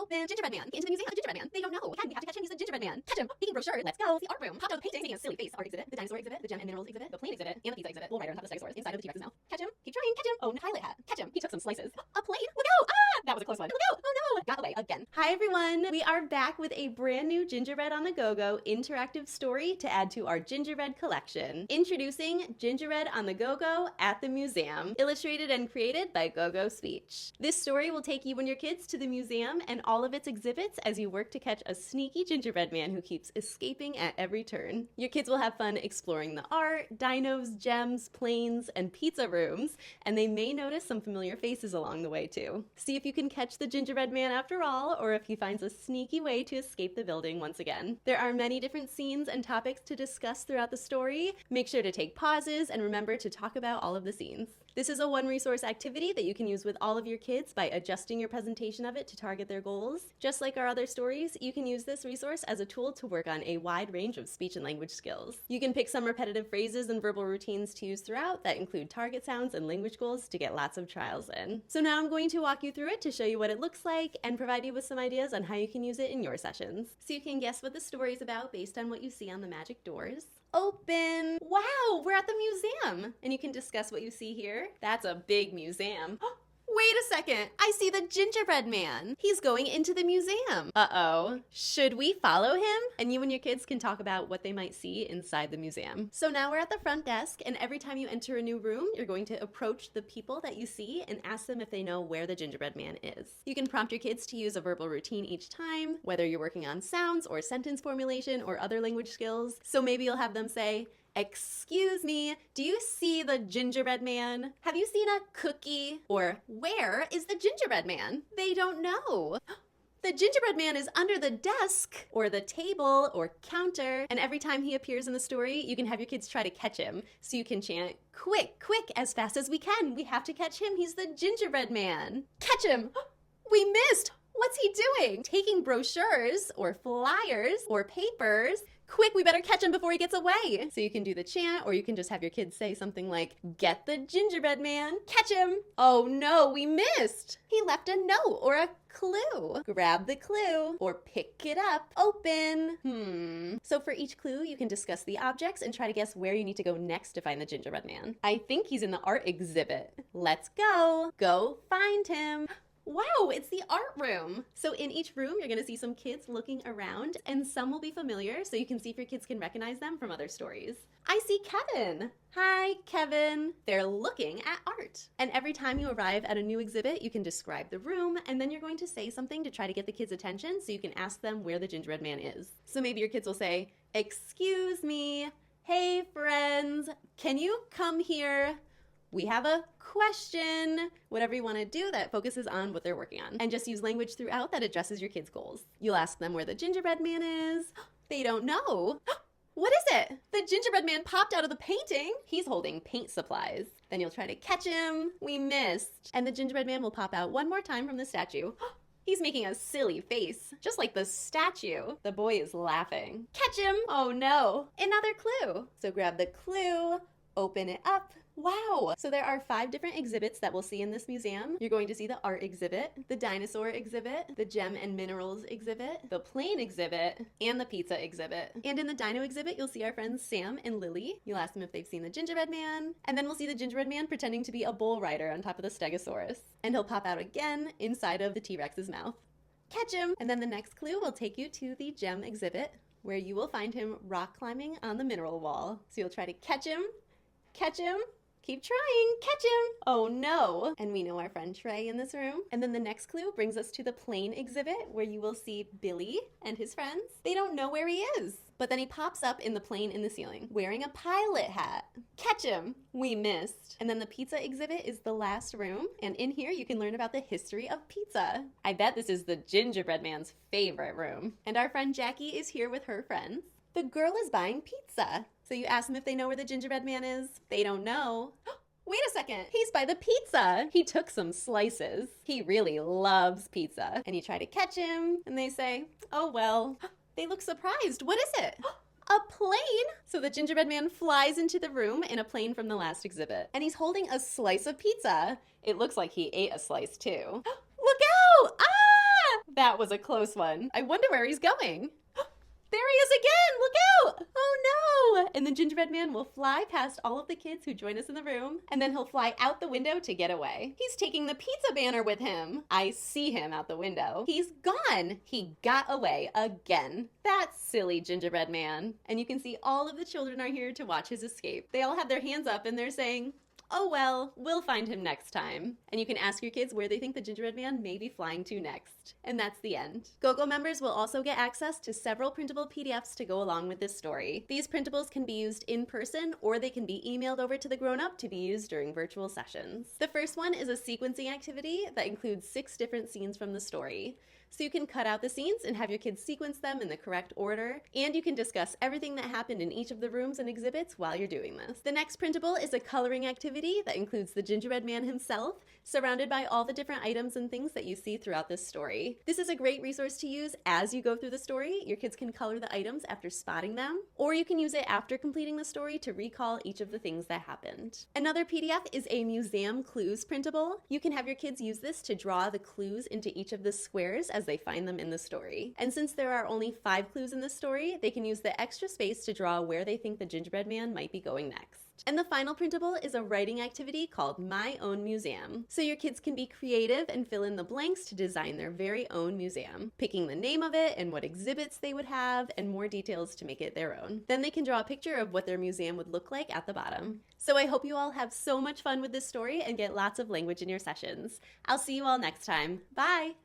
Open. Gingerbread Man. Get into the museum of the Gingerbread Man. They don't know. Again, we have to catch him. He's the Gingerbread Man. Catch him. Making brochure. Let's go. The art room. Popped out of the painting. Making a silly face. Art exhibit. The dinosaur exhibit. The gem and minerals exhibit. The plane exhibit. And the pizza exhibit. Bull rider on top of the stegosaurus. Inside of the T-Rex's mouth. Catch him. Keep trying. Catch him. Oh, pilot hat. Catch him. He took some slices. A plane. Look out. Ah! That was a close one. Look out. Oh no. Got away again. Hi everyone. We are back with a brand new Gingerbread on the Go-Go interactive story to add to our Gingerbread collection. Introducing Gingerbread on the Go-Go at the Museum. Illustrated and created by GoGo Speech. This story will take you and your kids to the museum and all of its exhibits as you work to catch a sneaky gingerbread man who keeps escaping at every turn. Your kids will have fun exploring the art, dinos, gems, planes, and pizza rooms, and they may notice some familiar faces along the way too. See if you can catch the gingerbread man after all, or if he finds a sneaky way to escape the building once again. There are many different scenes and topics to discuss throughout the story. Make sure to take pauses and remember to talk about all of the scenes. This is a one-resource activity that you can use with all of your kids by adjusting your presentation of it to target their goals. Just like our other stories, you can use this resource as a tool to work on a wide range of speech and language skills. You can pick some repetitive phrases and verbal routines to use throughout that include target sounds and language goals to get lots of trials in. So now I'm going to walk you through it to show you what it looks like and provide you with some ideas on how you can use it in your sessions. So you can guess what the story is about based on what you see on the magic doors. Open. Wow, we're at the museum. And you can discuss what you see here. That's a big museum. Wait a second, I see the gingerbread man. He's going into the museum. Uh-oh, should we follow him? And you and your kids can talk about what they might see inside the museum. So now we're at the front desk, and every time you enter a new room, you're going to approach the people that you see and ask them if they know where the gingerbread man is. You can prompt your kids to use a verbal routine each time, whether you're working on sounds or sentence formulation or other language skills. So maybe you'll have them say, "Excuse me, do you see the gingerbread man? Have you seen a cookie?" Or, "Where is the gingerbread man?" They don't know. "The gingerbread man is under the desk," or the table, or counter. And every time he appears in the story, you can have your kids try to catch him. So you can chant, "Quick, quick, as fast as we can. We have to catch him. He's the gingerbread man. Catch him." We missed. What's he doing? Taking brochures, or flyers, or papers. Quick, we better catch him before he gets away. So you can do the chant, or you can just have your kids say something like, "Get the gingerbread man, catch him." Oh no, we missed. He left a note or a clue. Grab the clue or pick it up. Open. So for each clue, you can discuss the objects and try to guess where you need to go next to find the gingerbread man. I think he's in the art exhibit. Let's go. Go find him. Wow, it's the art room. So in each room, you're gonna see some kids looking around, and some will be familiar, so you can see if your kids can recognize them from other stories. I see Kevin. Hi, Kevin. They're looking at art. And every time you arrive at a new exhibit, you can describe the room, and then you're going to say something to try to get the kids' attention so you can ask them where the gingerbread man is. So maybe your kids will say, "Excuse me, hey friends, can you come here? We have a question." Whatever you want to do that focuses on what they're working on. And just use language throughout that addresses your kids' goals. You'll ask them where the gingerbread man is. They don't know. What is it? The gingerbread man popped out of the painting. He's holding paint supplies. Then you'll try to catch him. We missed. And the gingerbread man will pop out one more time from the statue. He's making a silly face, just like the statue. The boy is laughing. Catch him. Oh no. Another clue. So grab the clue, open it up. Wow! So there are 5 different exhibits that we'll see in this museum. You're going to see the art exhibit, the dinosaur exhibit, the gem and minerals exhibit, the plane exhibit, and the pizza exhibit. And in the dino exhibit, you'll see our friends Sam and Lily. You'll ask them if they've seen the gingerbread man, and then we'll see the gingerbread man pretending to be a bull rider on top of the stegosaurus. And he'll pop out again inside of the T-Rex's mouth. Catch him! And then the next clue will take you to the gem exhibit, where you will find him rock climbing on the mineral wall. So you'll try to catch him, keep trying, catch him. Oh no. And we know our friend Trey in this room. And then the next clue brings us to the plane exhibit, where you will see Billy and his friends. They don't know where he is. But then he pops up in the plane in the ceiling, wearing a pilot hat. Catch him. We missed. And then the pizza exhibit is the last room. And in here, you can learn about the history of pizza. I bet this is the gingerbread man's favorite room. And our friend Jackie is here with her friends. The girl is buying pizza. So you ask them if they know where the gingerbread man is. They don't know. Wait a second, he's by the pizza. He took some slices. He really loves pizza. And you try to catch him, and they say, "Oh well." They look surprised. What is it? A plane? So the gingerbread man flies into the room in a plane from the last exhibit. And he's holding a slice of pizza. It looks like he ate a slice too. Look out! Ah! That was a close one. I wonder where he's going. There he is again! Look out! Oh no! And the gingerbread man will fly past all of the kids who join us in the room, and then he'll fly out the window to get away. He's taking the pizza banner with him. I see him out the window. He's gone! He got away again. That silly gingerbread man. And you can see all of the children are here to watch his escape. They all have their hands up and they're saying, "Oh well, we'll find him next time." And you can ask your kids where they think the gingerbread man may be flying to next. And that's the end. GoGo members will also get access to several printable PDFs to go along with this story. These printables can be used in person or they can be emailed over to the grown-up to be used during virtual sessions. The first one is a sequencing activity that includes 6 different scenes from the story. So you can cut out the scenes and have your kids sequence them in the correct order, and you can discuss everything that happened in each of the rooms and exhibits while you're doing this. The next printable is a coloring activity that includes the gingerbread man himself, surrounded by all the different items and things that you see throughout this story. This is a great resource to use as you go through the story. Your kids can color the items after spotting them, or you can use it after completing the story to recall each of the things that happened. Another PDF is a museum clues printable. You can have your kids use this to draw the clues into each of the squares as they find them in the story. And since there are only 5 clues in this story, they can use the extra space to draw where they think the gingerbread man might be going next. And the final printable is a writing activity called My Own Museum. So your kids can be creative and fill in the blanks to design their very own museum, picking the name of it and what exhibits they would have and more details to make it their own. Then they can draw a picture of what their museum would look like at the bottom. So I hope you all have so much fun with this story and get lots of language in your sessions. I'll see you all next time. Bye!